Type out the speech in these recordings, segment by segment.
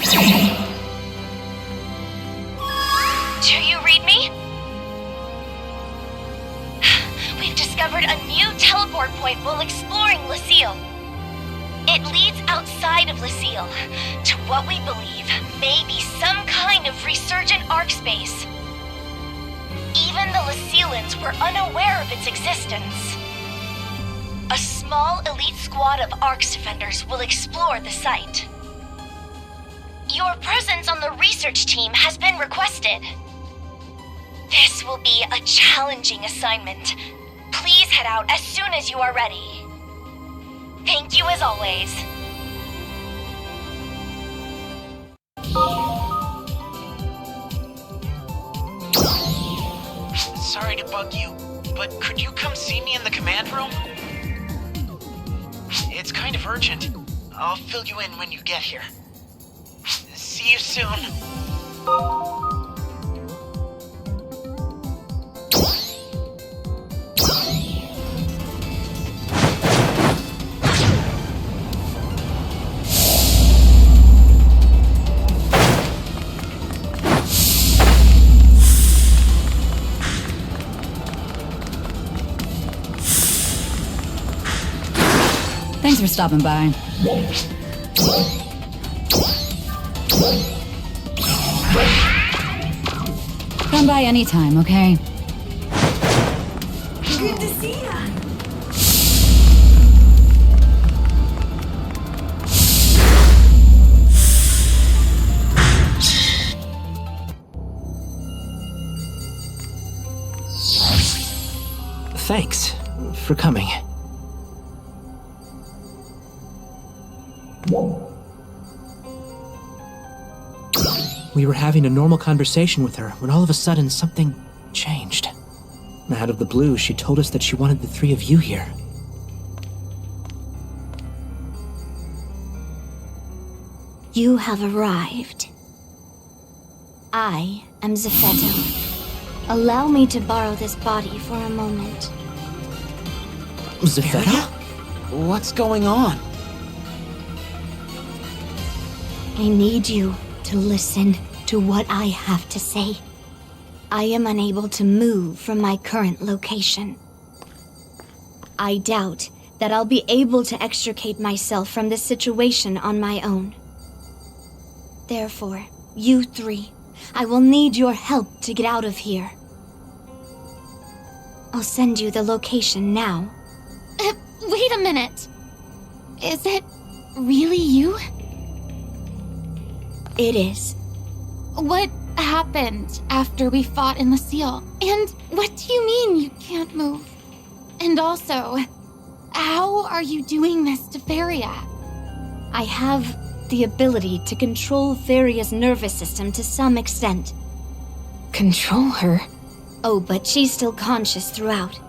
Do you read me? We've discovered a new teleport point while exploring Lucille. It leads outside of Lucille to what we believe may be some kind of resurgent ARKS base. Even the Lucilleans were unaware of its existence. A small elite squad of ARKS defenders will explore the site. Your presence on the research team has been requested. This will be a challenging assignment. Please head out as soon as you are ready. Thank you as always. Sorry to bug you, but could you come see me in the command room? It's kind of urgent. I'll fill you in when you get here. See you soon. Thanks for stopping by. Come by anytime, okay? Good to see ya. Thanks for coming. We were having a normal conversation with her when all of a sudden something changed. Out of the blue, she told us that she wanted the three of you here. You have arrived. I am Zephetto. Allow me to borrow this body for a moment. Zephetto? What's going on? I need you to listen to what I have to say. I am unable to move from my current location. I doubt that I'll be able to extricate myself from this situation on my own. Therefore, you three, I will need your help to get out of here. I'll send you the location now. Wait a minute. Is it really you? It is. What happened after we fought in Lucille? And what do you mean you can't move? And also, how are you doing this to Pharia? I have the ability to control Pharia's nervous system to some extent. Control her? Oh, but she's still conscious throughout.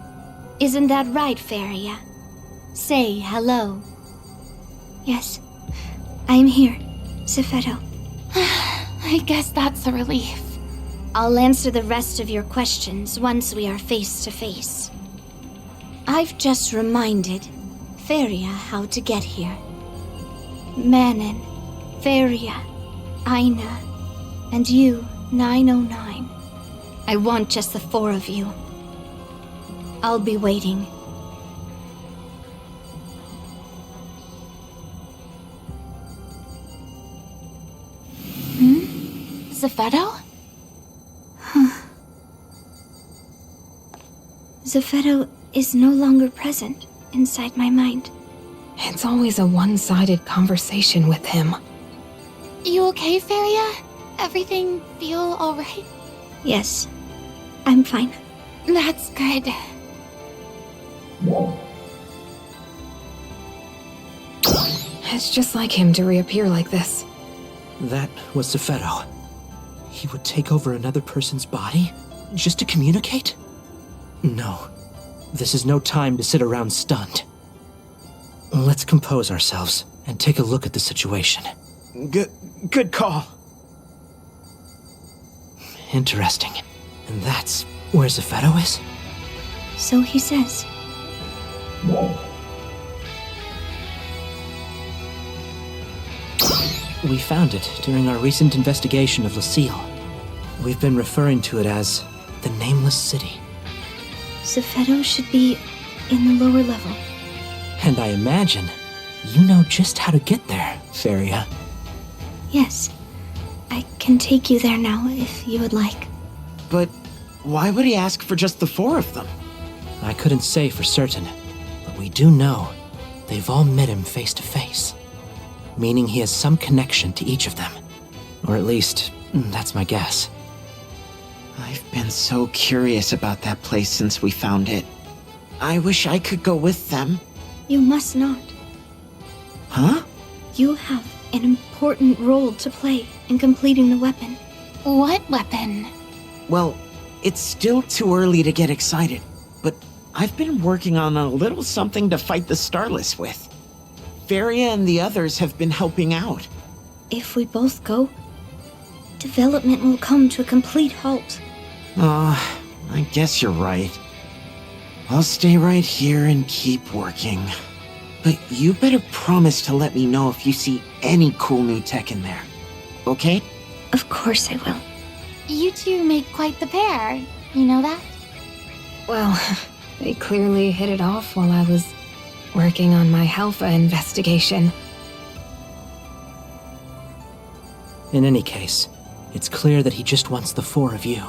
Isn't that right, Pharia? Say hello. Yes, I'm here, Zephetto. I guess that's a relief. I'll answer the rest of your questions once we are face to face. I've just reminded Pharia how to get here. Manon, Pharia, Aina, and you, 909. I want just the four of you. I'll be waiting. Zephetto? Zephetto is no longer present inside my mind. It's always a one-sided conversation with him. You okay, Pharia? Everything feel alright? Yes, I'm fine. That's good. It's just like him to reappear like this. That was Zephetto. He would take over another person's body just to communicate? No. This is no time to sit around stunned. Let's compose ourselves and take a look at the situation. Good call. Interesting. And that's where Zephetto is? So he says. We found it during our recent investigation of Lucille. We've been referring to it as the Nameless City. Zephetto should be in the lower level. And I imagine you know just how to get there, Pharia. Yes. I can take you there now if you would like. But why would he ask for just the 4 of them? I couldn't say for certain, but we do know they've all met him face to face. Meaning he has some connection to each of them. Or at least, that's my guess. I've been so curious about that place since we found it. I wish I could go with them. You must not. Huh? You have an important role to play in completing the weapon. What weapon? Well, it's still too early to get excited, but I've been working on a little something to fight the Starless with. Pharia and the others have been helping out. If we both go, development will come to a complete halt. I guess you're right. I'll stay right here and keep working. But you better promise to let me know if you see any cool new tech in there. Okay? Of course I will. You two make quite the pair. You know that? Well, they clearly hit it off while I was working on my Alpha investigation. In any case, it's clear that he just wants the 4 of you.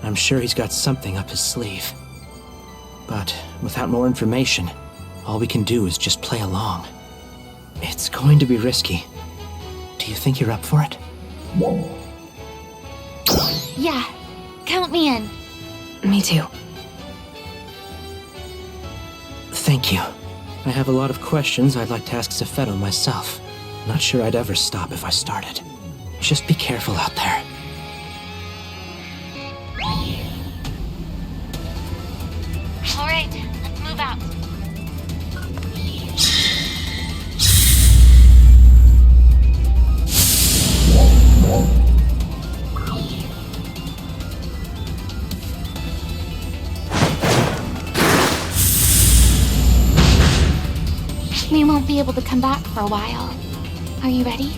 I'm sure he's got something up his sleeve. But without more information, all we can do is just play along. It's going to be risky. Do you think you're up for it? Yeah. Count me in. Me too. Thank you. I have a lot of questions I'd like to ask Zephetto myself. Not sure I'd ever stop if I started. Just be careful out there. All right, let's move out. We won't be able to come back for a while. Are you ready?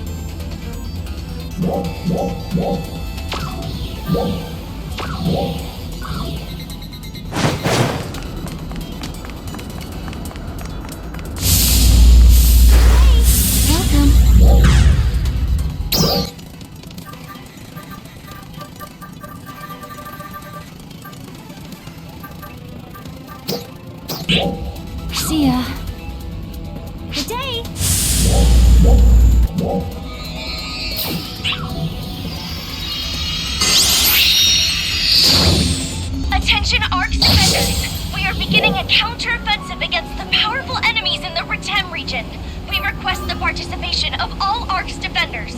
Welcome. See ya. Good day. Attention ARKS defenders! We are beginning a counter-offensive against the powerful enemies in the Ratem region. We request the participation of all ARKS defenders.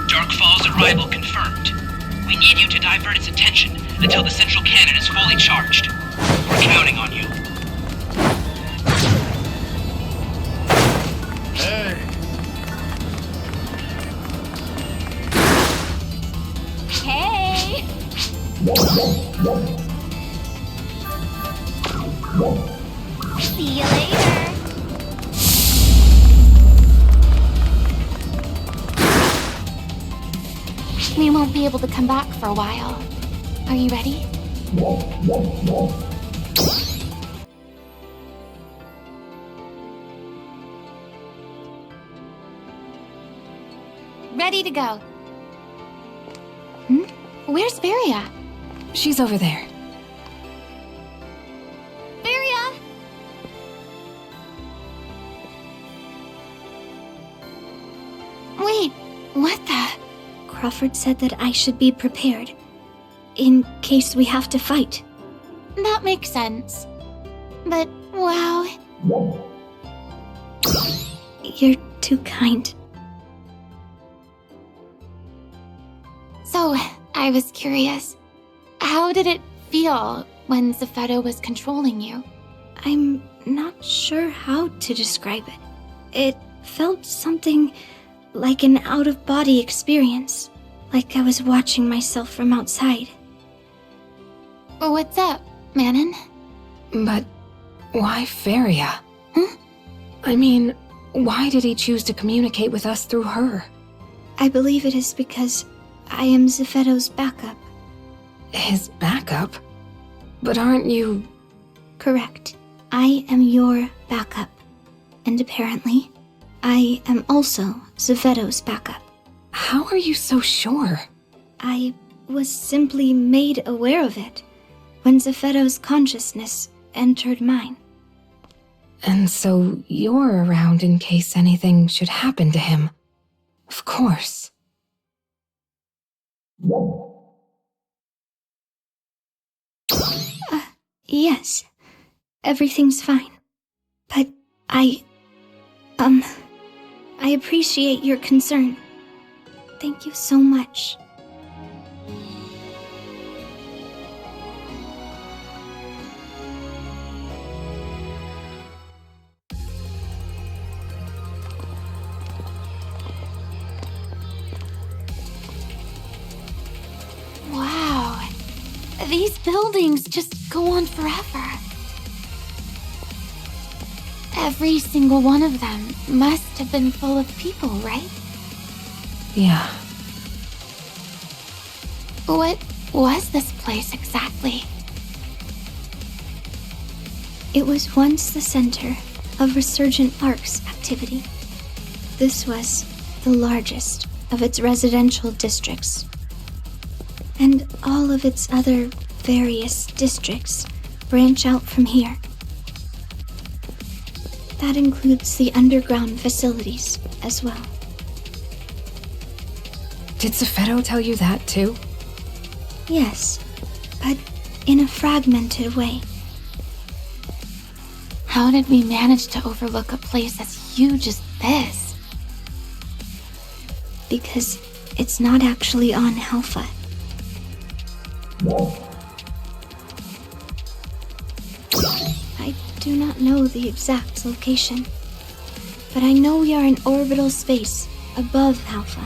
Darkfall's arrival confirmed. We need you to divert its attention until the central cannon is fully charged. We're counting on you. Hey! See you later. We won't be able to come back for a while. Are you ready? Ready to go. Where's Pharia? She's over there. Pharia! Wait, what the? Crawford said that I should be prepared, in case we have to fight. That makes sense. But, wow. You're too kind. So, I was curious. How did it feel when Zephetto was controlling you? I'm not sure how to describe it. It felt something like an out-of-body experience, like I was watching myself from outside. What's up, Manon? But why Pharia? I mean, why did he choose to communicate with us through her? I believe it is because I am Zephetto's backup. His backup? But aren't you... Correct. I am your backup. And apparently, I am also Zephetto's backup. How are you so sure? I was simply made aware of it when Zephetto's consciousness entered mine. And so you're around in case anything should happen to him. Of course. Yes. Everything's fine. But I appreciate your concern. Thank you so much. Wow. These buildings just go on forever. Every single one of them must have been full of people, right? Yeah. What was this place exactly? It was once the center of resurgent ARKS activity. This was the largest of its residential districts. And all of its other various districts branch out from here. That includes the underground facilities as well. Did Zephetto tell you that too? Yes, but in a fragmented way. How did we manage to overlook a place as huge as this? Because it's not actually on Alpha. I do not know the exact location, but I know we are in orbital space above Alpha.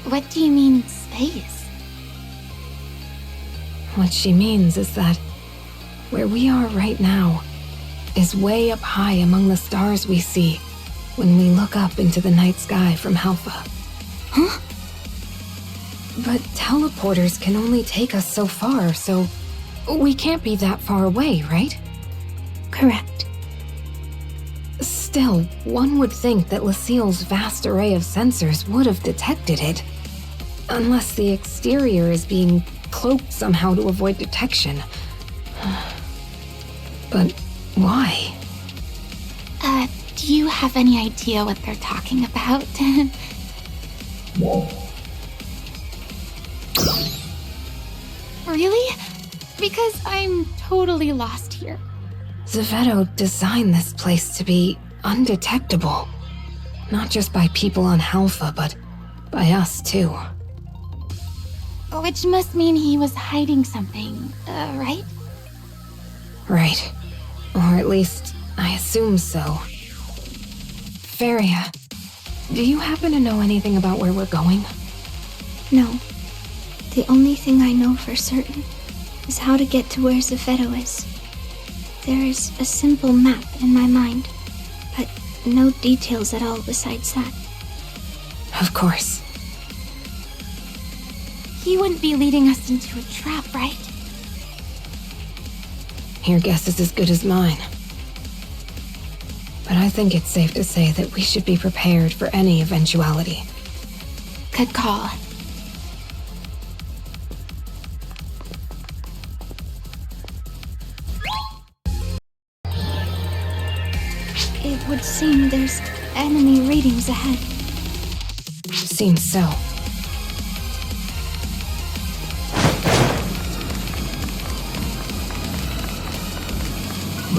What do you mean, space? What she means is that where we are right now is way up high among the stars we see when we look up into the night sky from Alpha. Huh? But teleporters can only take us so far, so we can't be that far away, right? Correct. Still, one would think that Lucille's vast array of sensors would have detected it. Unless the exterior is being cloaked somehow to avoid detection. But why? Do you have any idea what they're talking about? Really? Because I'm totally lost here. Zephetto designed this place to be undetectable. Not just by people on Alpha, but by us too. Which must mean he was hiding something, right? Right. Or at least, I assume so. Pharia, do you happen to know anything about where we're going? No. The only thing I know for certain is how to get to where Zephetto is. There is a simple map in my mind, but no details at all besides that. Of course. He wouldn't be leading us into a trap, right? Your guess is as good as mine. But I think it's safe to say that we should be prepared for any eventuality. Good call. It would seem there's enemy readings ahead. Seems so.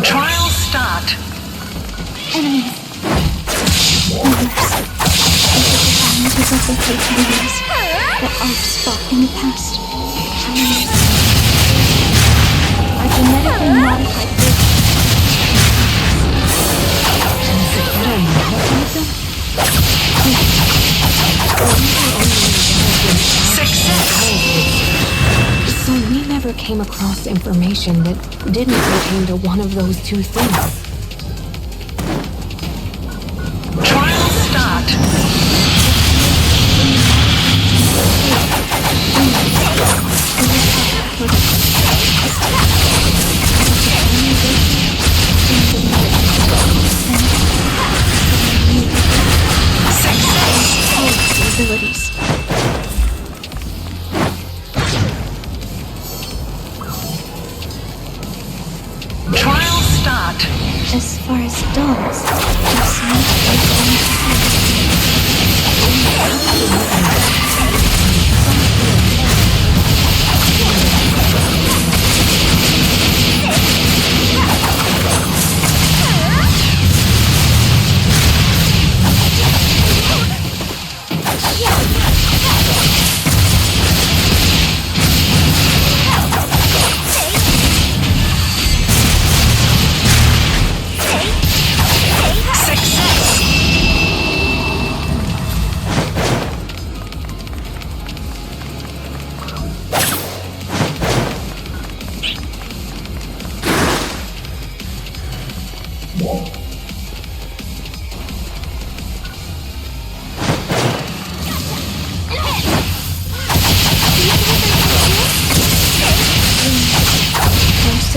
Trial start. Enemies. To replicate enemies that ARKS fought in the past. Our genetically modified And Zephetto came across information that didn't pertain to one of those two things. Trial start. Abilities. Trial start. As far as dolls, there's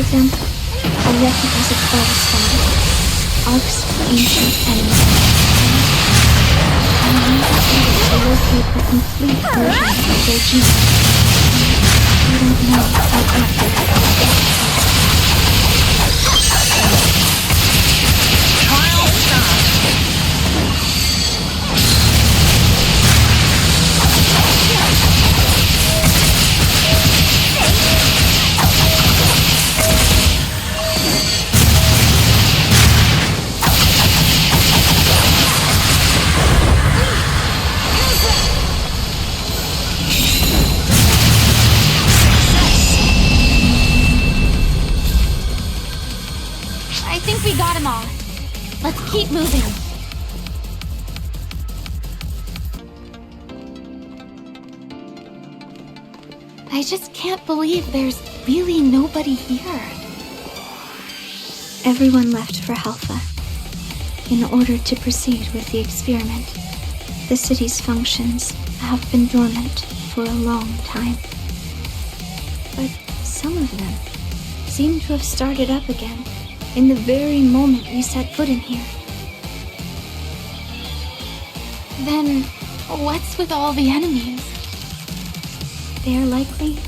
of them are replicas of Starless, ARKS for ancient enemies. I need to locate a complete version of their genome. We don't know how accurate it is. Trial start. I think we got them all. Let's keep moving. I just can't believe there's really nobody here. Everyone left for Halpha in order to proceed with the experiment. The city's functions have been dormant for a long time. But some of them seem to have started up again in the very moment we set foot in here. Then, what's with all the enemies? They are likely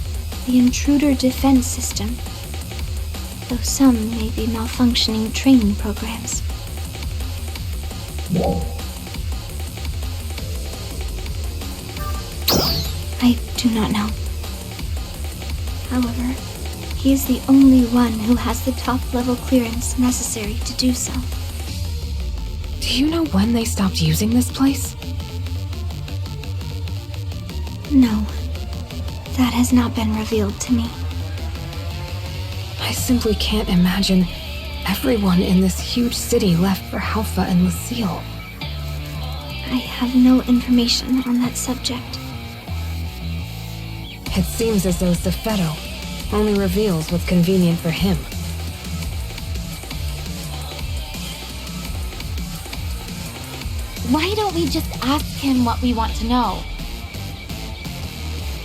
the intruder defense system, though some may be malfunctioning training programs. I do not know. However, he is the only one who has the top-level clearance necessary to do so. Do you know when they stopped using this place? No, that has not been revealed to me. I simply can't imagine everyone in this huge city left for Halpha and Lucille. I have no information on that subject. It seems as though Zephetto only reveals what's convenient for him. Why don't we just ask him what we want to know?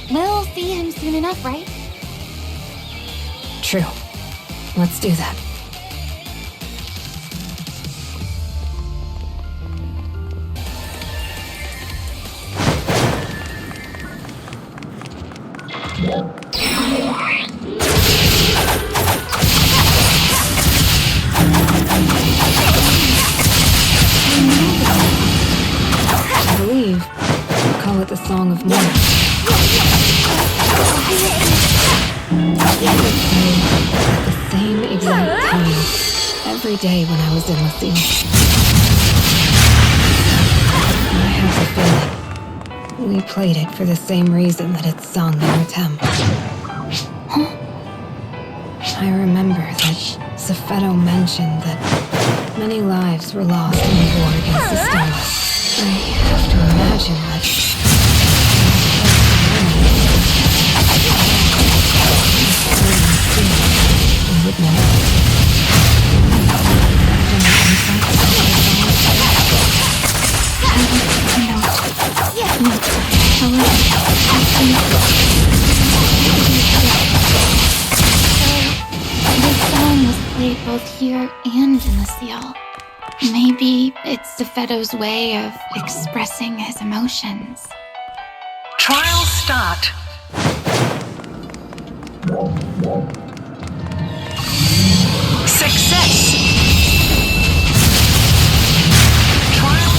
We'll see him soon enough, right? True. Let's do that. I believe we call it the Song of Mourning. At the same exact time, every day when I was in Lucille. I have a feeling we played it for the same reason that it's sung in Retem. I remember that Zephetto mentioned that many lives were lost in the war against the Starless. I have to imagine that way both here and in the seal. Maybe it's Zephetto's way of expressing his emotions. Trial start. Success. Trial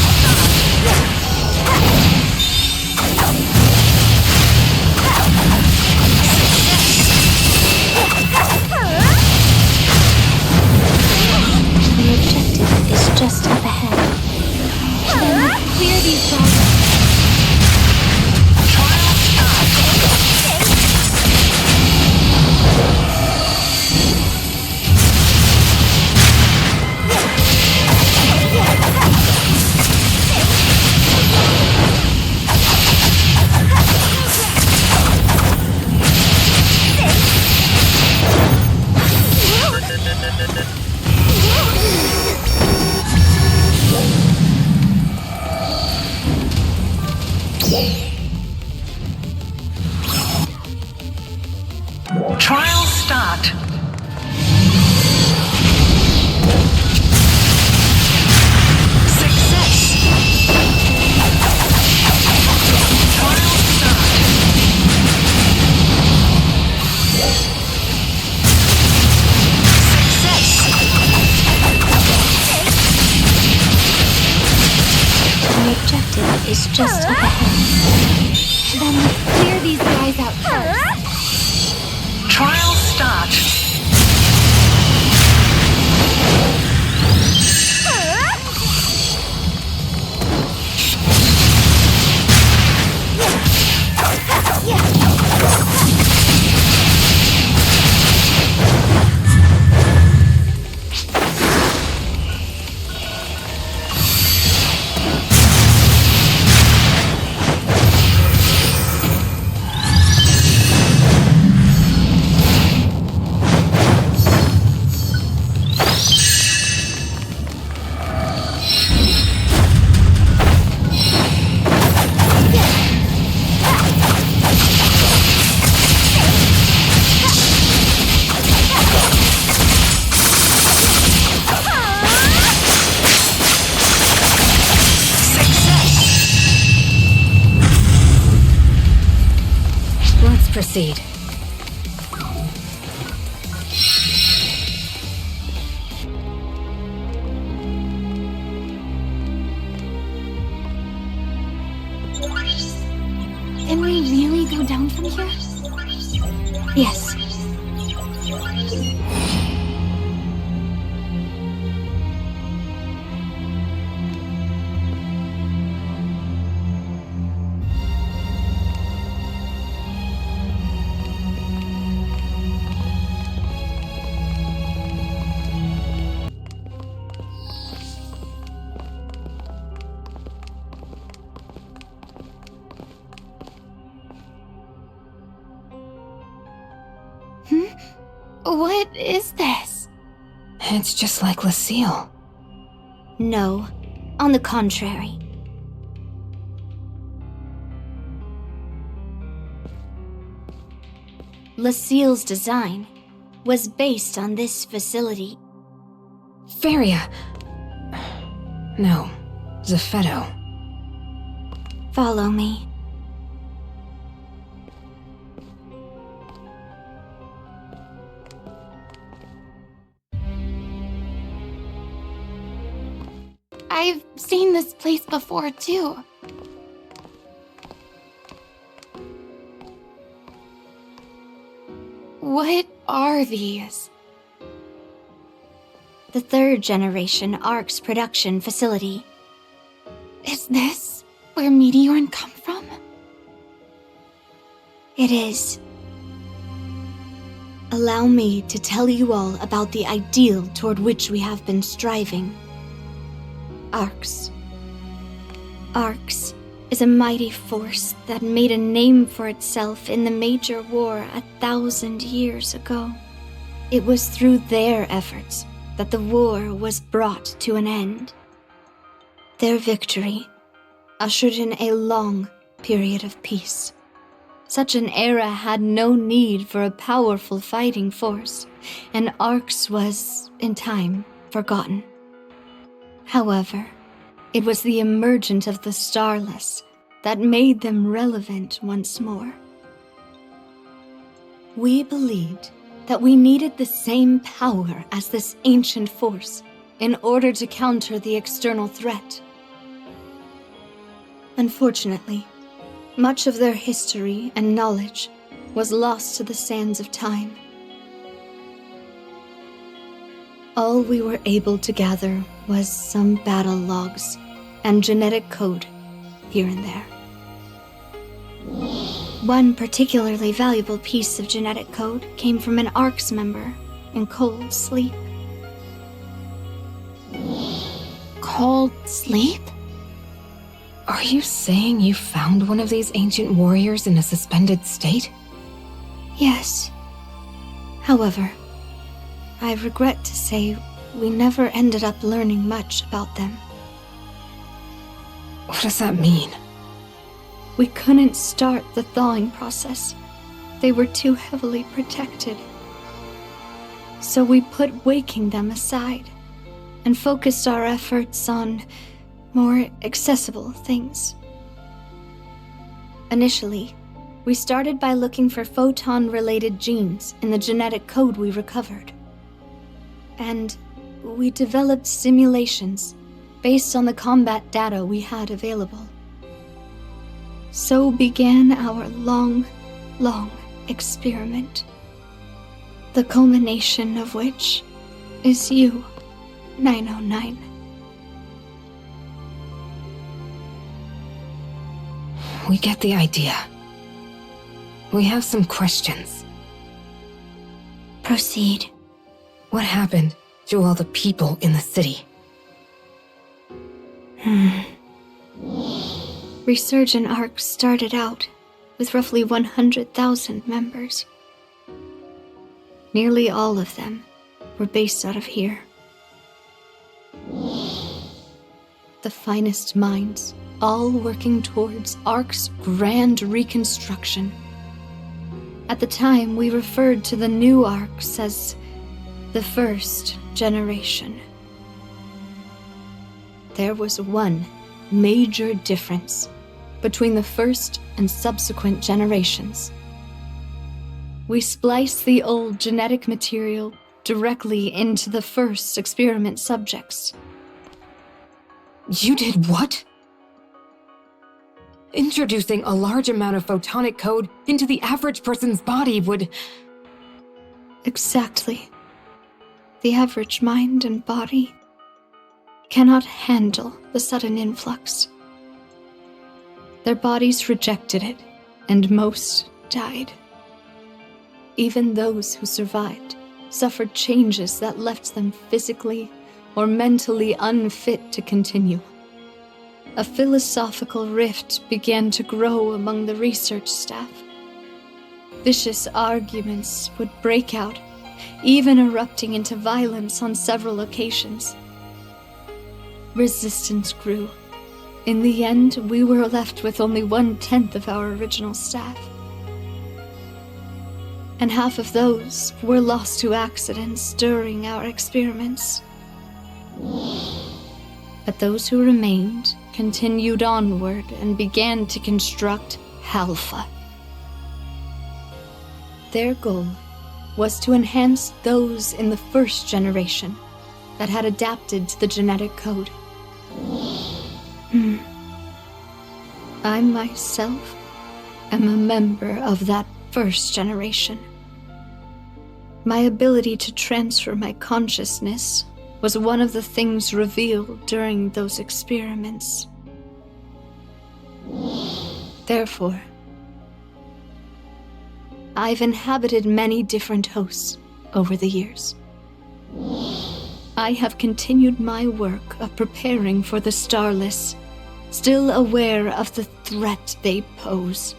The objective is just up ahead. Then clear these guys. Trial start. Success. Trial start. Success. The objective is just up ahead. Then clear these guys out first. Trial start. Proceed. Can we really go down from here? Yes. What is this? It's just like Lucille. No, on the contrary. Lucille's design was based on this facility. Pharia. No, Zephetto. Follow me. I've seen this place before, too. What are these? The third generation ARKS production facility. Is this where Meteorn come from? It is. Allow me to tell you all about the ideal toward which we have been striving. ARKS. ARKS is a mighty force that made a name for itself in the major war 1,000 years ago. It was through their efforts that the war was brought to an end. Their victory ushered in a long period of peace. Such an era had no need for a powerful fighting force, and ARKS was, in time, forgotten. However, it was the emergence of the Starless that made them relevant once more. We believed that we needed the same power as this ancient force in order to counter the external threat. Unfortunately, much of their history and knowledge was lost to the sands of time. All we were able to gather was some battle logs and genetic code here and there. One particularly valuable piece of genetic code came from an ARKS member in cold sleep. Cold sleep? Are you saying you found one of these ancient warriors in a suspended state? Yes. However, I regret to say we never ended up learning much about them. What does that mean? We couldn't start the thawing process. They were too heavily protected. So we put waking them aside and focused our efforts on more accessible things. Initially, we started by looking for photon-related genes in the genetic code we recovered. And we developed simulations based on the combat data we had available. So began our long experiment. The culmination of which is you, 909. We get the idea. We have some questions. Proceed. What happened to all the people in the city? Resurgent ARKS started out with roughly 100,000 members. Nearly all of them were based out of here. The finest minds, all working towards ARK's grand reconstruction. At the time, we referred to the new ARKS as the first generation. There was one major difference between the first and subsequent generations. We spliced the old genetic material directly into the first experiment subjects. You did what? Introducing a large amount of photonic code into the average person's body would... Exactly. The average mind and body cannot handle the sudden influx. Their bodies rejected it, and most died. Even those who survived suffered changes that left them physically or mentally unfit to continue. A philosophical rift began to grow among the research staff. Vicious arguments would break out, even erupting into violence on several occasions. Resistance grew. In the end, we were left with only 1/10 of our original staff. And half of those were lost to accidents during our experiments. But those who remained continued onward and began to construct Alpha. Their goal was to enhance those in the first generation that had adapted to the genetic code. I myself am a member of that first generation. My ability to transfer my consciousness was one of the things revealed during those experiments. Therefore, I've inhabited many different hosts over the years. I have continued my work of preparing for the Starless, still aware of the threat they pose.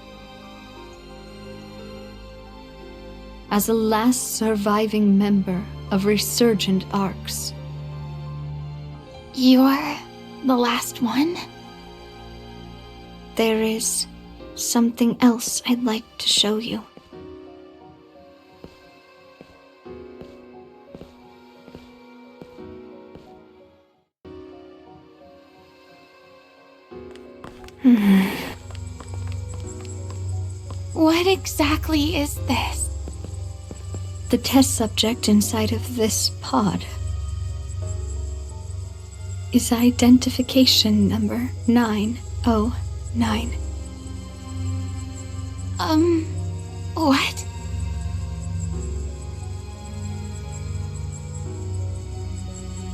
As a last surviving member of resurgent ARKS. You're the last one? There is something else I'd like to show you. What exactly is this? The test subject inside of this pod is identification number 909. What?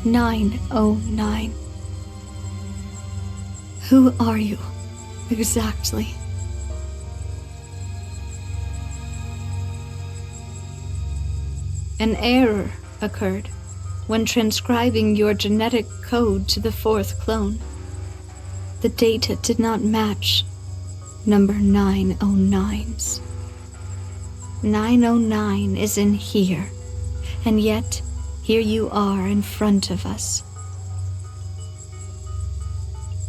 "909. Who are you, exactly? An error occurred when transcribing your genetic code to the 4th clone. The data did not match number 909's. 909 is in here, and yet here you are in front of us.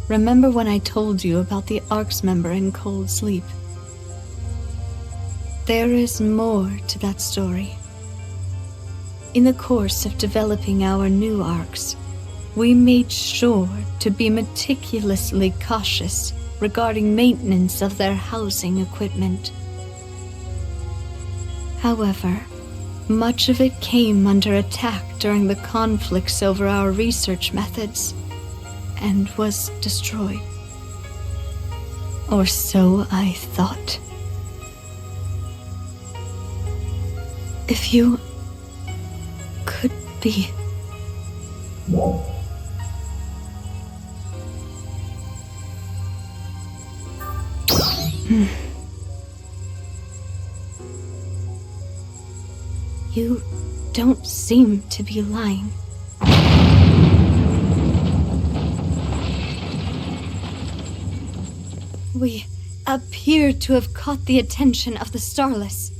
Remember when I told you about the ARKS member in Cold Sleep? There is more to that story. In the course of developing our new ARKS, we made sure to be meticulously cautious regarding maintenance of their housing equipment. However, much of it came under attack during the conflicts over our research methods, and was destroyed. Or so I thought. If you could be... You don't seem to be lying. We appear to have caught the attention of the Starless.